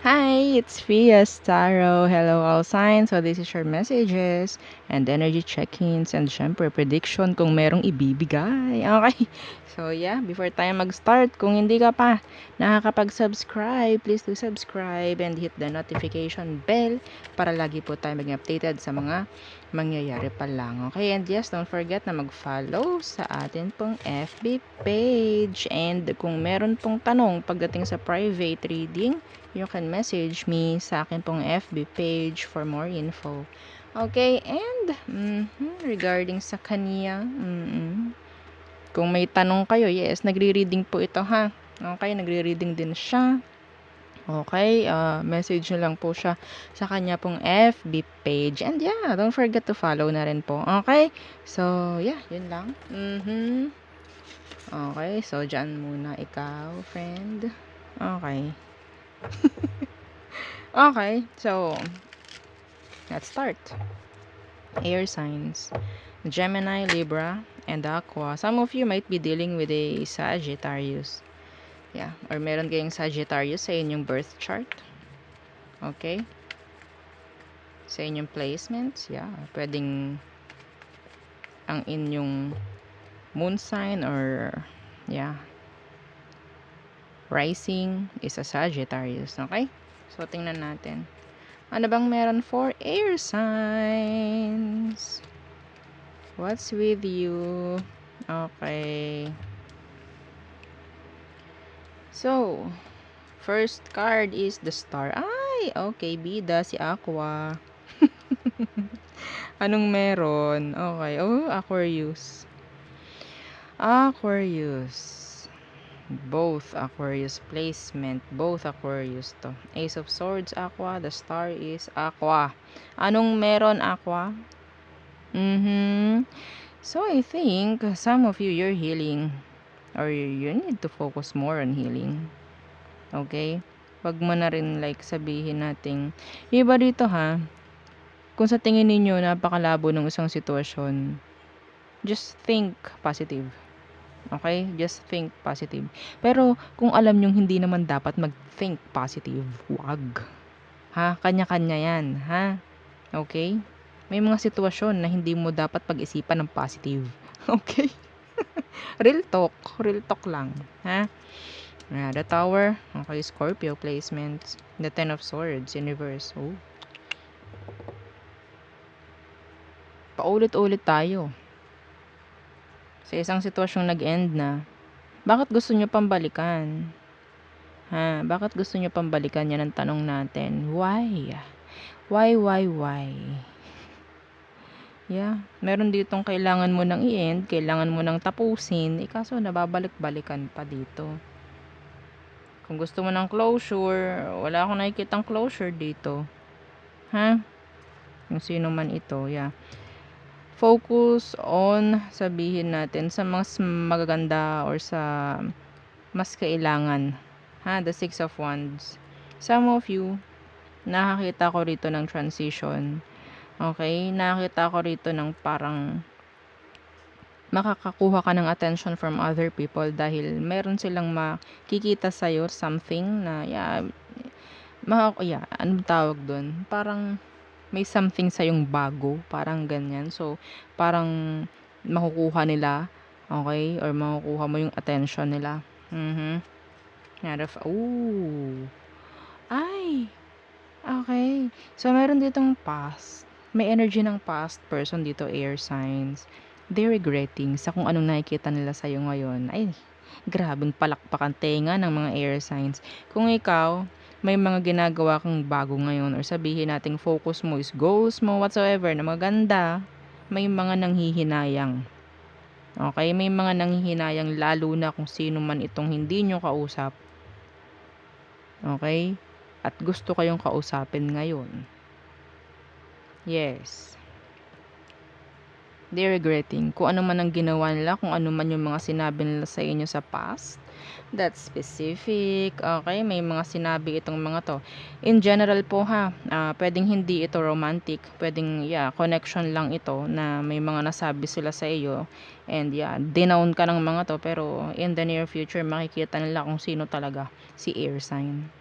Hi, it's Fias Tarot. Hello all signs. So this is your messages and energy check-ins and syempre prediction kung merong ibibigay. Okay. So yeah, before tayo mag-start, kung hindi ka pa nakakapag-subscribe, please do subscribe and hit the notification bell para lagi po tayo maging updated sa mga mangyayari pa lang. Okay, and yes, don't forget na mag-follow sa atin pong FB page. And kung meron pong tanong pagdating sa private reading, you can message me sa akin pong FB page for more info. Okay, and regarding sa kanya, kung may tanong kayo, yes, nagre-reading po ito ha. Okay, nagre-reading din siya. Okay, message nyo lang po siya sa kanya pong FB page. And yeah, don't forget to follow na rin po. Okay, so yeah, yun lang. Okay, so dyan muna ikaw, friend. Okay. Okay, so let's start. Air signs, Gemini, Libra, and Aqua. Some of you might be dealing with a Sagittarius. Yeah, or meron kayong Sagittarius sa inyong birth chart. Okay? Sa inyong placements, yeah. Pwedeng ang inyong moon sign or, yeah, rising is a Sagittarius. Okay? So, tingnan natin. Ano bang meron for air signs? What's with you? Okay. So, first card is the star. Ay, okay, bida si Aqua. Anong meron? Okay. Oh, Aquarius. Aquarius. Both Aquarius placement. Both Aquarius to. Ace of Swords, Aqua. The star is Aqua. Anong meron, Aqua? So, I think some of you, you're healing. Or you need to focus more on healing. Okay? Wag mo na rin like sabihin nating, iba dito ha, kung sa tingin ninyo napakalabo ng isang sitwasyon, just think positive. Okay? Just think positive. Pero kung alam nyong hindi naman dapat mag-think positive, wag. Ha? Kanya-kanya yan. Ha? Okay? May mga sitwasyon na hindi mo dapat pag-isipan ng positive. Okay? Real talk. Real talk lang. Ha? The Tower. Okay, Scorpio placements. The Ten of Swords in reverse. Oh. Paulit-ulit tayo. Sa isang sitwasyong nag-end na. Bakit gusto nyo pang balikan? Ha? Bakit gusto nyo pang balikan? Yan ang tanong natin. Why? Why? Yeah. Meron ditong kailangan mo nang i-end. Kailangan mo nang tapusin. Kaso nababalik-balikan pa dito. Kung gusto mo ng closure, wala akong nakikitang closure dito. Ha? Kung sino man ito, yeah. Focus on, sabihin natin, sa mas magaganda or sa mas kailangan. Ha? The Six of Wands. Some of you, nakakita ko rito ng transition. Okay? Nakakita ko rito ng parang makakakuha ka ng attention from other people dahil meron silang makikita sa'yo something na, anong tawag doon? Parang may something sa'yong bago, parang ganyan. So, parang makukuha nila, okay? Or makukuha mo yung attention nila. Ay, okay. So, meron ditong past. May energy ng past person dito, air signs. They're regretting sa kung anong nakikita nila sa'yo ngayon. Ay, grabeng palakpakan tenga ng mga air signs. Kung ikaw, may mga ginagawa kang bago ngayon or sabihin nating focus mo is goals mo, whatsoever, na maganda, may mga nanghihinayang. Okay? May mga nanghihinayang lalo na kung sino man itong hindi nyo kausap. Okay? At gusto kayong kausapin ngayon. Yes. They're regretting kung ano man ang ginawa nila, kung ano man yung mga sinabi nila sa inyo sa past. That's specific. Okay, may mga sinabi itong mga to. In general po ha, pwedeng hindi ito romantic. Pwedeng, connection lang ito na may mga nasabi sila sa iyo. And dinown ka ng mga to. Pero in the near future, makikita nila kung sino talaga si air sign.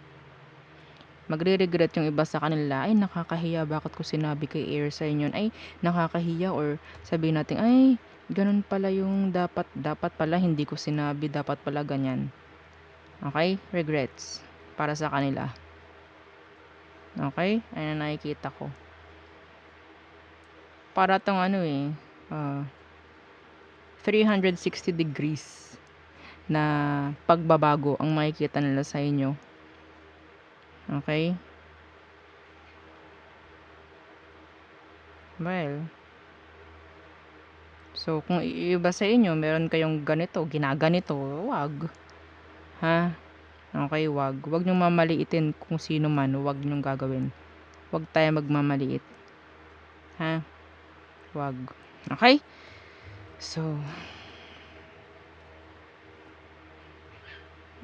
Magre-regret yung iba sa kanila, "Ay nakakahiya, bakit ko sinabi kay air sign yun? Ay nakakahiya," or sabihin natin, "Ay ganun pala yung dapat pala hindi ko sinabi, dapat pala ganyan." Okay? Regrets para sa kanila. Okay? Ayan ang nakikita ko. Para 'tong ano, 360 degrees na pagbabago ang makikita nila sa inyo. Okay? Well, so kung iiba sa inyo meron kayong ganito, ginaganito, wag. Ha? Okay, wag. Wag niyong mamaliitin kung sino man, wag niyong gagawin. Wag tayo magmamaliit. Ha? Wag. Okay? So,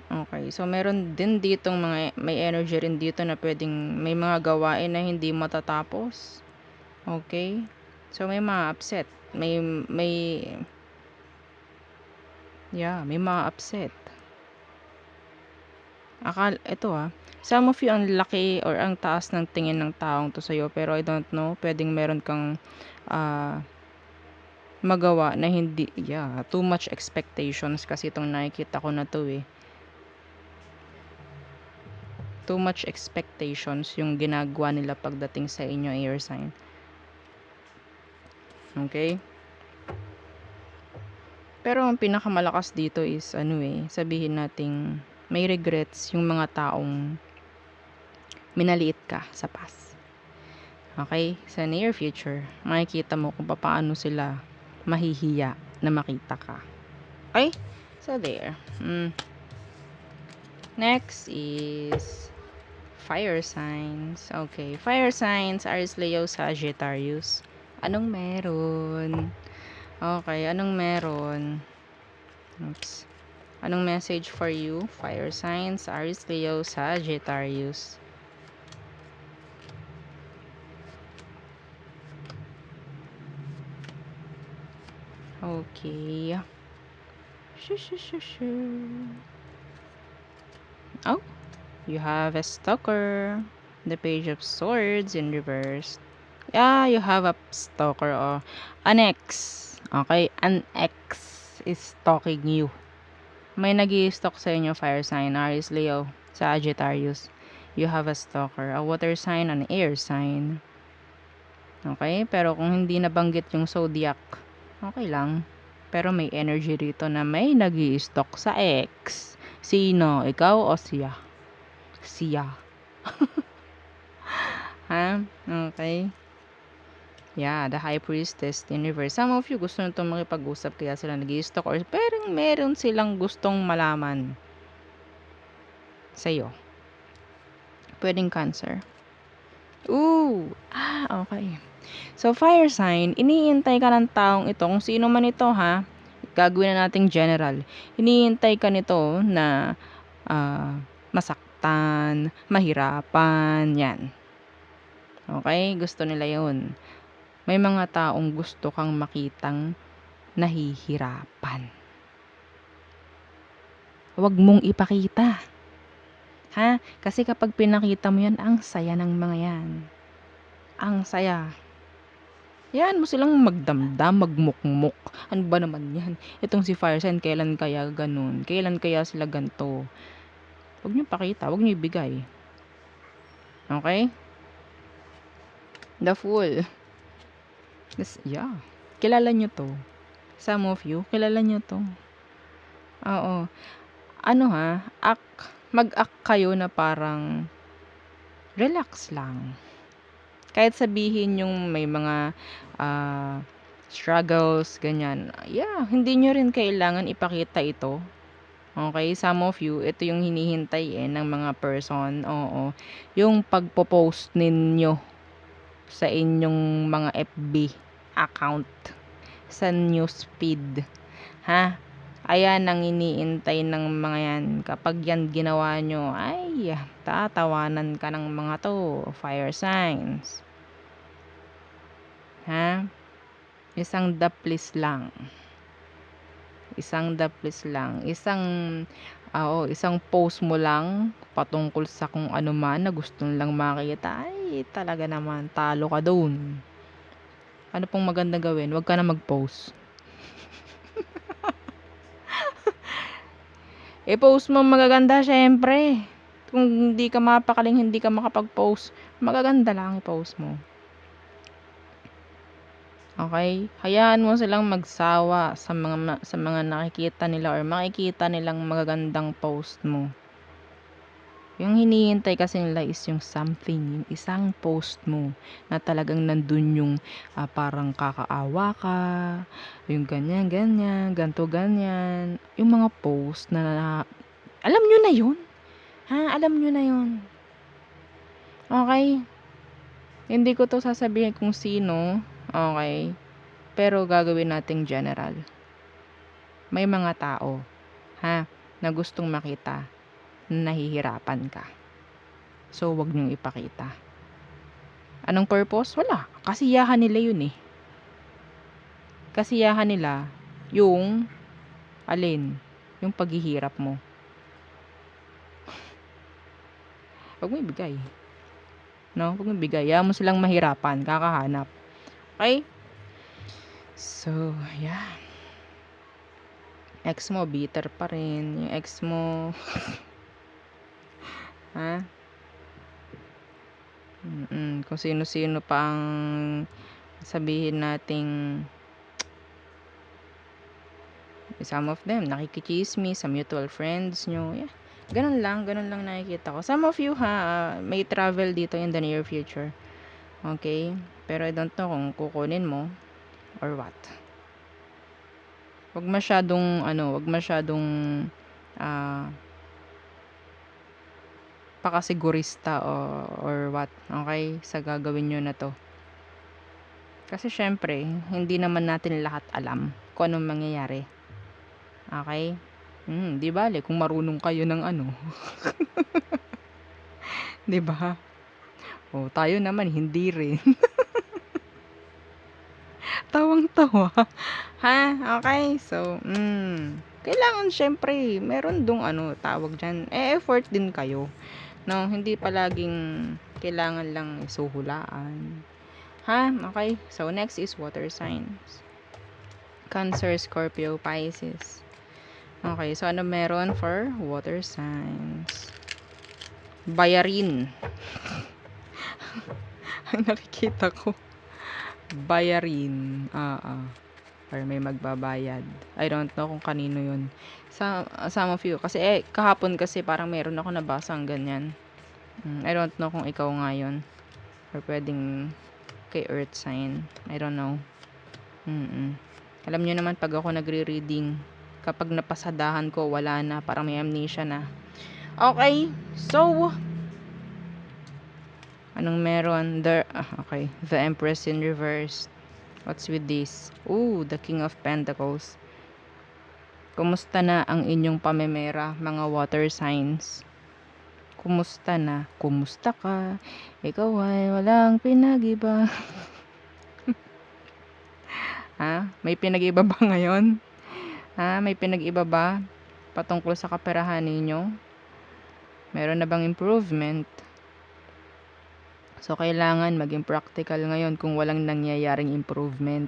okay. So, meron din ditong mga, may energy rin dito na pwedeng may mga gawain na hindi matatapos. Okay? So, may mga upset. May mga upset. Ito some of you ang laki or ang taas ng tingin ng taong to sa'yo, pero I don't know, pwedeng meron kang magawa na hindi, too much expectations kasi itong nakikita ko na to too much expectations yung ginagawa nila pagdating sa inyo, air sign. Okay? Pero ang pinakamalakas dito is sabihin nating may regrets yung mga taong minaliit ka sa past. Okay? Sa near future, makikita mo kung paano sila mahihiya na makita ka. Okay? So there. Next is fire signs. Okay. Fire signs, Aries, Leo, Sagittarius. Anong meron? Okay. Anong meron? Oops. Anong message for you? Fire signs, Aries, Leo, Sagittarius. Okay. Oh, you have a stalker. The Page of Swords in reverse. Yeah, you have a stalker or an ex. Okay, an ex is stalking you. May nag-i-stalk sa inyo, fire sign, Aries, Leo, Sagittarius. You have a stalker, a water sign, an air sign. Okay, pero kung hindi nabanggit yung zodiac, okay lang. Pero may energy rito na may nag-i-stalk sa ex. Sino? Ikaw o siya? Siya. Ha? Okay. Yeah, the High Priestess in reverse. Some of you gusto nito makipag-usap kaya sila nag-i-stalk or pero meron silang gustong malaman sa'yo. Pwedeng Cancer. Ooh! Okay. So, fire sign, iniintay ka ng taong ito, kung sino man ito gagawin na nating general. Iniintay ka nito na masaktan, mahirapan, yan. Okay? Gusto nila yun. May mga taong gusto kang makitang nahihirapan. Huwag mong ipakita. Ha? Kasi kapag pinakita mo yan, ang saya ng mga yan. Ang saya. Yan mo silang magdamdam, magmukmuk. Ano ba naman yan? Itong si Fire Sign, kailan kaya ganun? Kailan kaya sila ganito? Huwag niyo pakita, huwag niyo ibigay. Okay? The Fool. Kilala niyo to. Some of you, kilala niyo to. Oo. Mag-act kayo na parang relax lang. Kahit sabihin yung may mga struggles, ganyan. Hindi nyo rin kailangan ipakita ito. Okay? Some of you, ito yung hinihintay ng mga person. Oo. Yung pagpo-post ninyo sa inyong mga FB account, sa newsfeed. Ha? Ayan ang iniintay ng mga yan. Kapag yan ginawa nyo, ay, tatawanan ka ng mga to. Fire signs. Ha? Isang daplis lang. Isang Oo, isang post mo lang patungkol sa kung ano man na gusto lang makita, ay talaga naman talo ka dun. Ano pong maganda gawin? Wag ka na mag-post. I-post mo magaganda syempre. Kung hindi ka mapakaling hindi ka makapag-post, magaganda lang i-post mo. Okay? Hayaan mo silang magsawa sa mga nakikita nila or makikita nilang magagandang post mo. Yung hinihintay kasi nila is yung something, yung isang post mo na talagang nandun yung parang kakaawa ka, yung ganyan, ganyan, ganto, ganyan. Yung mga post na alam nyo na yun. Ha? Alam nyo na yun. Okay? Hindi ko to sasabihin kung sino. Okay? Pero gagawin nating general. May mga tao, ha, na gustong makita na nahihirapan ka. So, wag niyong ipakita. Anong purpose? Wala. Kasiyahan nila yun eh. Kasiyahan nila yung alin? Yung paghihirap mo. Wag mo ibigay. No? Wag mo ibigay. Hayaan mo silang mahirapan. Kakahanap. Okay? So, yeah. Ex mo, bitter pa rin. Yung ex mo, ha? Kung sino-sino pa ang sabihin nating some of them nakikichismis sa mutual friends nyo. Yeah. Ganun lang nakikita ko. Some of you may travel dito in the near future. Okay? Pero I don't know kung kukunin mo or what. Wag masyadong pakasigurista or what. Okay? Sa gagawin nyo na to. Kasi syempre, hindi naman natin lahat alam kung anong mangyayari. Okay? Di bale kung marunong kayo ng ano. 'Di ba? Oh, tayo naman hindi rin. Tawang-tawa. Ha? Okay? So, kailangan syempre meron dong ano, tawag diyan, effort din kayo. No, hindi palaging kailangan lang suhulaan. Ha? Okay? So, next is water signs. Cancer, Scorpio, Pisces. Okay, so ano meron for water signs? Bayarin. Ang nakikita ko. Bayarin. Or may magbabayad. I don't know kung kanino yun. Some of you. Kasi kahapon kasi parang meron ako nabasang ganyan. I don't know kung ikaw nga yun. Or pwedeng kay earth sign. I don't know. Alam nyo naman pag ako nagre-reading, kapag napasadahan ko, wala na. Parang may amnesia na. Okay. So, anong meron? Okay. The Empress in reverse. What's with this? Ooh, the King of Pentacles. Kumusta na ang inyong pamemera, mga water signs? Kumusta na? Kumusta ka? Ikaw ay walang pinag-iba. Ha? May pinag-iba ba ngayon? Ha? May pinag-iba ba patungkol sa kaperahan ninyo? Meron na bang improvement? So, kailangan maging practical ngayon kung walang nangyayaring improvement.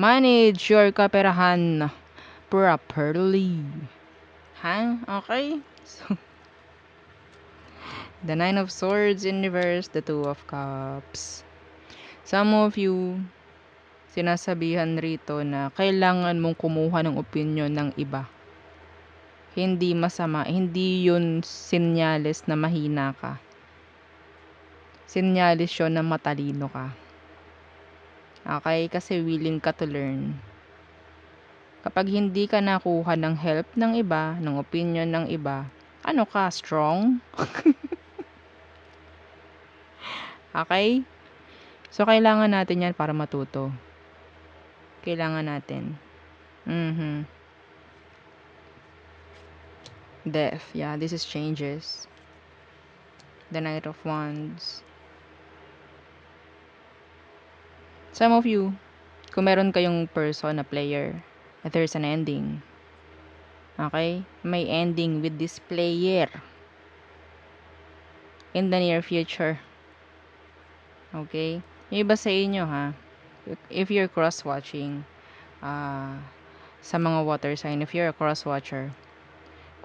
Manage your kaperahan properly. Ha? Okay? So, the Nine of Swords in reverse, the Two of Cups. Some of you, sinasabihan rito na kailangan mong kumuha ng opinion ng iba. Hindi masama, hindi yun senyales na mahina ka. Senyales yun na matalino ka. Okay? Kasi willing ka to learn. Kapag hindi ka nakuha ng help ng iba, ng opinion ng iba, ano ka? Strong? Okay? So, kailangan natin yan para matuto. Kailangan natin. Death. Yeah, this is changes. The Knight of Wands. Some of you, kung meron kayong person na player, there's an ending. Okay? May ending with this player in the near future. Okay? Yung iba sa inyo ha, if you're cross-watching, ah, sa mga water sign, if you're a cross-watcher,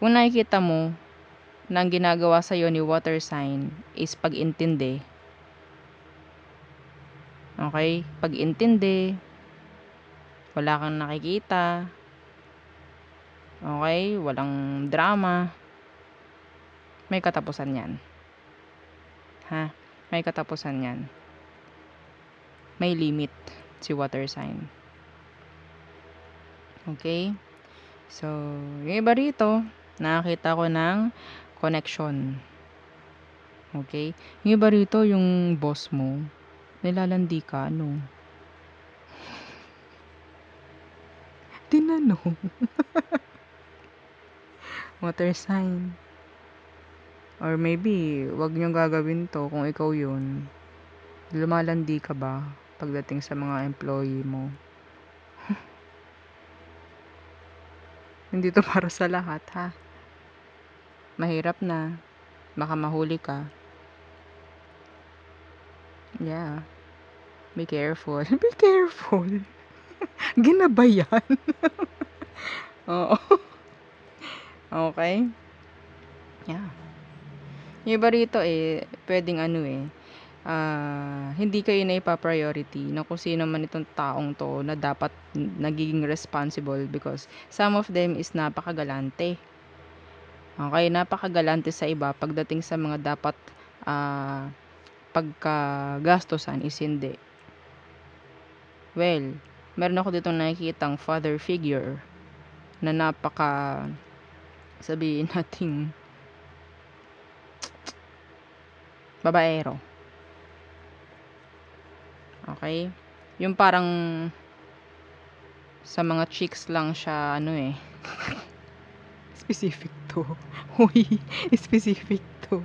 kung nakikita mo na ang ginagawa sa'yo ni water sign is pag-intindi, okay? Pag-intindi, wala kang nakikita, okay? Walang drama, may katapusan yan. Ha? May katapusan yan. May limit si water sign. Okay? So, yung iba rito, nakakita ko ng connection. Okay? Yung iba rito, yung boss mo, nilalandi ka, no? Tinanong. Water sign. Or maybe, wag niyong gagawin to kung ikaw yun. Lumalandi ka ba pagdating sa mga employee mo? Hindi to para sa lahat, ha? Mahirap na. Baka mahuli ka. Yeah. Be careful. Be careful. Ginabayan. Oo. Okay? Yeah. Yung iba rito pwedeng hindi kayo na ipa-priority na kung sino man itong taong to na dapat nagiging responsible because some of them is napakagalante. Okay, napakagalante sa iba pagdating sa mga dapat pagkagastusan is hindi. Well, meron ako ditong nakikitang father figure na sabihin nating babaero. Okay? Yung parang sa mga chicks lang siya specific to. Uy, specific to.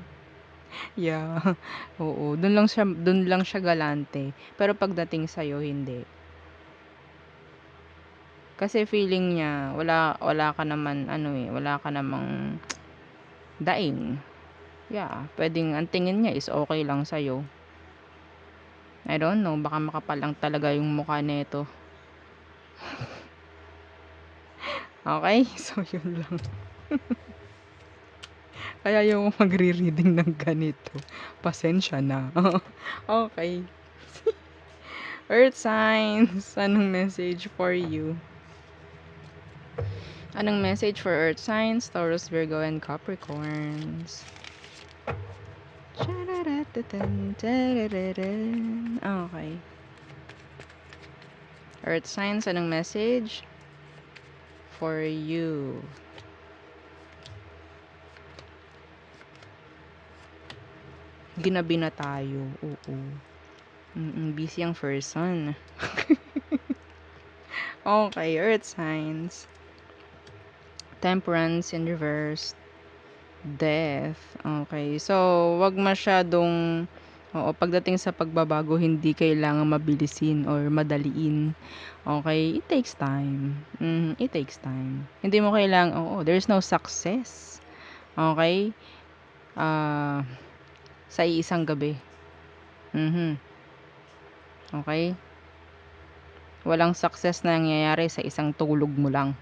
Yeah. Oo, dun lang siya galante. Pero pagdating sa hindi. Kasi feeling niya wala ka naman wala ka namang daing. Yeah, pwedeng ang tingin niya is okay lang sa I don't know, baka makapal lang talaga yung mukha nito. Okay? So, yun lang. Kaya yung magre-reading ng ganito, pasensya na. Okay. Earth signs, anong message for you? Anong message for Earth signs, Taurus, Virgo, and Capricorns? Okay. Earth signs, anong message for you? Ginabi na tayo. Oo. Busy ang person. Okay, Earth signs. Temperance in reverse. Death. Okay. So, wag masyadong pagdating sa pagbabago, hindi kailangan mabilisin or madaliin. Okay? It takes time. It takes time. Hindi mo kailangan, there's no success. Okay? Sa iisang gabi. Okay? Walang success na nangyayari sa isang tulog mo lang.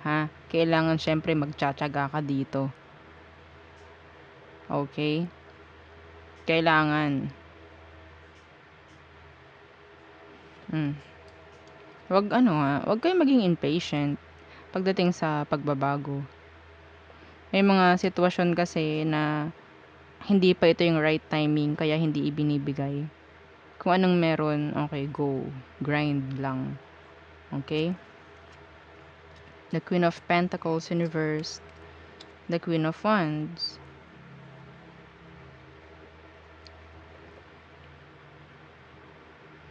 Ha? Kailangan syempre magtsatsaga ka dito. Okay? Kailangan. Wag kayong maging impatient pagdating sa pagbabago. May mga sitwasyon kasi na hindi pa ito yung right timing kaya hindi ibinibigay. Kung anong meron, okay, go. Grind lang. Okay? The Queen of Pentacles in reverse. The Queen of Wands.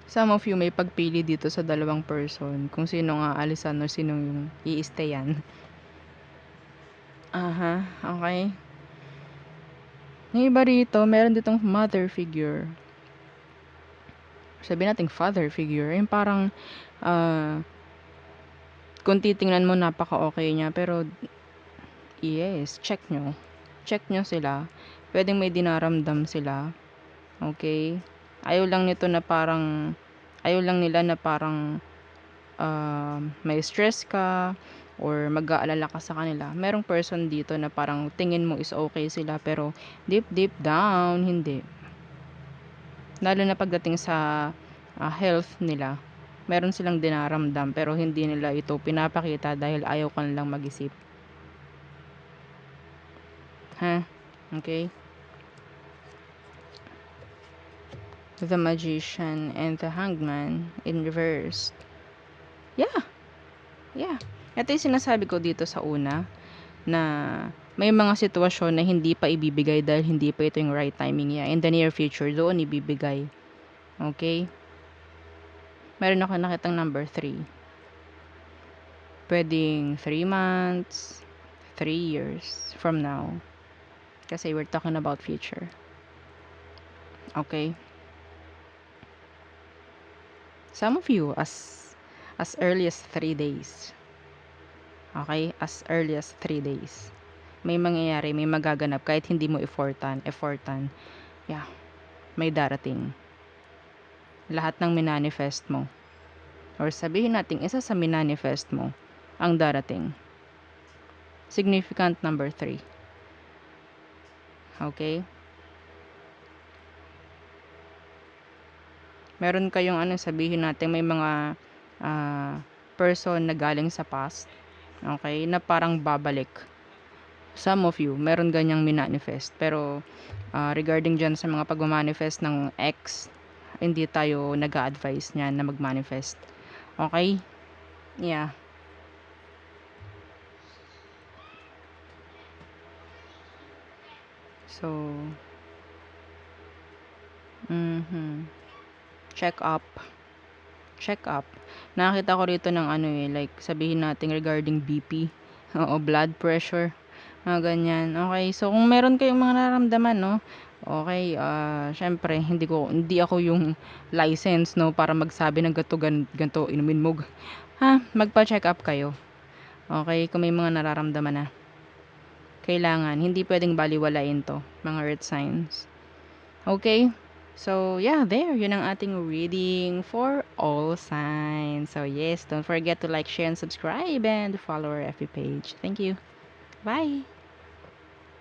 Some of you may pagpili dito sa dalawang person kung sino nga alisan o sino yung i-stayan. Okay. Yung iba rito, meron ditong mother figure. Sabi natin father figure. Yung parang Kung titingnan mo napaka-okey niya, pero yes, check nyo. Check nyo sila. Puwedeng may dinaramdam sila, okey? Ayaw lang nito na parang ayaw lang nila na parang, may stress ka or mag-aalala ka sa kanila. Merong person dito na parang tingin mo is okey sila pero deep, deep down hindi. Lalo na pagdating sa, health nila. Meron silang dinaramdam pero hindi nila ito pinapakita dahil ayaw ka nilang mag-isip. Ha, okey? The Magician and the Hangman in reverse. Yeah, yeah. Ito yung sinasabi ko dito sa una na may mga sitwasyon na hindi pa ibibigay dahil hindi pa ito yung right timing niya. In the near future, doon ibibigay. Okay? Meron ako nakitang number 3. Pwedeng 3 months, 3 years from now. Kasi we're talking about future. Okay? Some of you as early as 3 days. Okay? As early as 3 days. May mangyayari, may magaganap kahit hindi mo effortan. Yeah, may darating. Lahat ng minanifest mo. Or sabihin natin, isa sa minanifest mo ang darating. Significant number 3. Okay? Meron kayong sabihin natin may mga person na galing sa past. Okay? Na parang babalik. Some of you, meron ganyang minanifest. Pero, regarding dyan sa mga pag-manifest ng ex, hindi tayo nag-a-advise niyan na mag-manifest. Okay? Yeah. So, check up. Nakakita ko rito ng like sabihin natin regarding BP. Oo, blood pressure. Mga ganyan. Okay, so kung meron kayong mga nararamdaman, no? Okay, syempre, hindi ako yung license, no, para magsabi ng ganto, inumin mo. Magpa-check up kayo. Okay, kung may mga nararamdaman na. Kailangan, hindi pwedeng baliwalain to, mga earth signs. Okay? So, yeah, yun ang ating reading for all signs. So, yes, don't forget to like, share, and subscribe, and follow our FB page. Thank you. Bye!